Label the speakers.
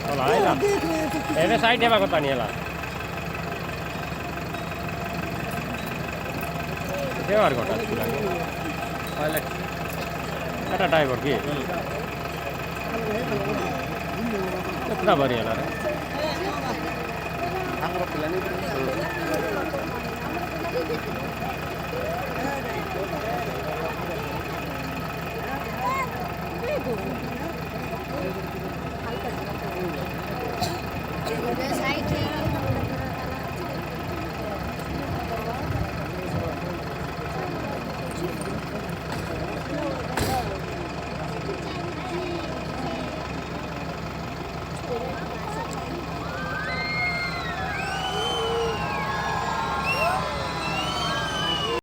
Speaker 1: होला आइला एबे साइड हेबा कता नि होला केवार कटा छुलानी पहिले कटा ड्राइभर के कितना भरी होला रे
Speaker 2: आंग्रो पिलानी